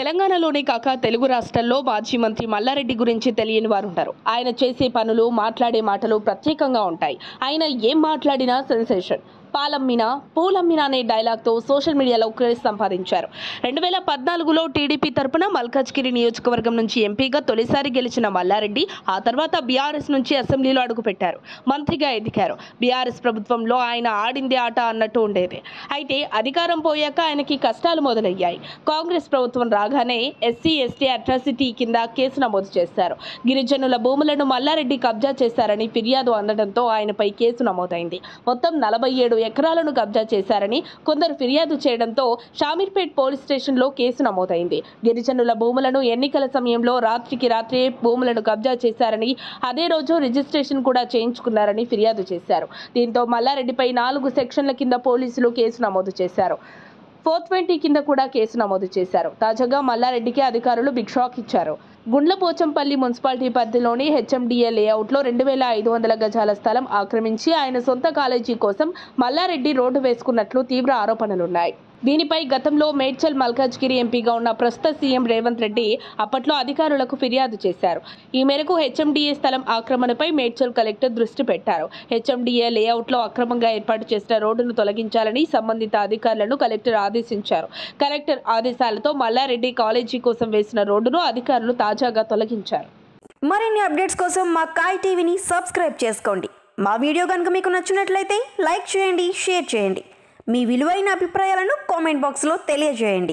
తెలంగాణలోనే కాక తెలుగు రాష్ట్రాల్లో మాజీ మంత్రి మల్లారెడ్డి గురించి తెలియని వారు ఉంటారు. ఆయన చేసే పనులు, మాట్లాడే మాటలు ప్రత్యేకంగా ఉంటాయి. ఆయన ఏం మాట్లాడినా సెన్సేషన్. పాలమ్మినా పూలమ్మినా అనే డైలాగ్తో సోషల్ మీడియాలో క్రేజ్ సంపాదించారు. 2014లో టీడీపీ తరపున మల్కాజ్గిరి నియోజకవర్గం నుంచి ఎంపీగా తొలిసారి గెలిచిన మల్లారెడ్డి ఆ తర్వాత బీఆర్ఎస్ నుంచి అసెంబ్లీలో అడుగుపెట్టారు. మంత్రిగా ఎదిగారు. బీఆర్ఎస్ ప్రభుత్వంలో ఆయన ఆడిందే ఆట అన్నట్టు ఉండేది. అయితే అధికారం పోయాక ఆయనకి కష్టాలు మొదలయ్యాయి. కాంగ్రెస్ ప్రభుత్వం రాగానే ఎస్సీ ఎస్టీ అట్రాసిటీ కింద కేసు నమోదు చేశారు. గిరిజనుల భూములను మల్లారెడ్డి కబ్జా చేశారని ఫిర్యాదు అందడంతో ఆయనపై కేసు నమోదైంది. మొత్తం 47 ఎకరాలను కబ్జా చేశారని కొందరు ఫిర్యాదు చేయడంతో షామీర్పేట్ పోలీస్ స్టేషన్లో కేసు నమోదైంది. గిరిజనుల భూములను ఎన్నికల సమయంలో రాత్రికి రాత్రే భూములను కబ్జా చేశారని, అదే రోజు రిజిస్ట్రేషన్ కూడా చేయించుకున్నారని ఫిర్యాదు చేశారు. దీంతో మల్లారెడ్డిపై 4 సెక్షన్ల కింద పోలీసులు కేసు నమోదు చేశారు. 420 కింద కూడా కేసు నమోదు చేశారు. తాజాగా మల్లారెడ్డికి అధికారులు బిగ్ షాక్ ఇచ్చారు. గుండ్లపోచంపల్లి మున్సిపాలిటీ పరిధిలోని హెచ్ఎండిఏ లేఅవుట్లో 2500 గజాల స్థలం ఆక్రమించి ఆయన సొంత కాలేజీ కోసం మల్లారెడ్డి రోడ్డు వేసుకున్నట్లు తీవ్ర ఆరోపణలున్నాయి. దీనిపై గతంలో మేడ్చల్ మల్కాజ్గిరి ఎంపీగా ఉన్న ప్రస్తుత సీఎం రేవంత్ రెడ్డి అప్పట్లో అధికారులకు ఫిర్యాదు చేశారు. ఈ మేరకు హెచ్ఎండిఏ స్థలం ఆక్రమణపై మేడ్చల్ కలెక్టర్ దృష్టి పెట్టారు. హెచ్ఎండిఏ లేఅవుట్లో అక్రమంగా ఏర్పాటు చేసిన రోడ్డును తొలగించాలని సంబంధిత అధికారులను కలెక్టర్ ఆదేశించారు. కలెక్టర్ ఆదేశాలతో మల్లారెడ్డి కాలేజీ కోసం వేసిన రోడ్డును అధికారులు తాజాగా తొలగించారు. మరిన్ని అప్డేట్స్ కోసం మా కాయ్ టీవీని సబ్స్క్రైబ్ చేసుకోండి. మా వీడియో కనుక మీకు నచ్చినట్లయితే లైక్ చేయండి, షేర్ చేయండి. మీ విలువైన అభిప్రాయాలను కామెంట్ బాక్స్లో తెలియజేయండి.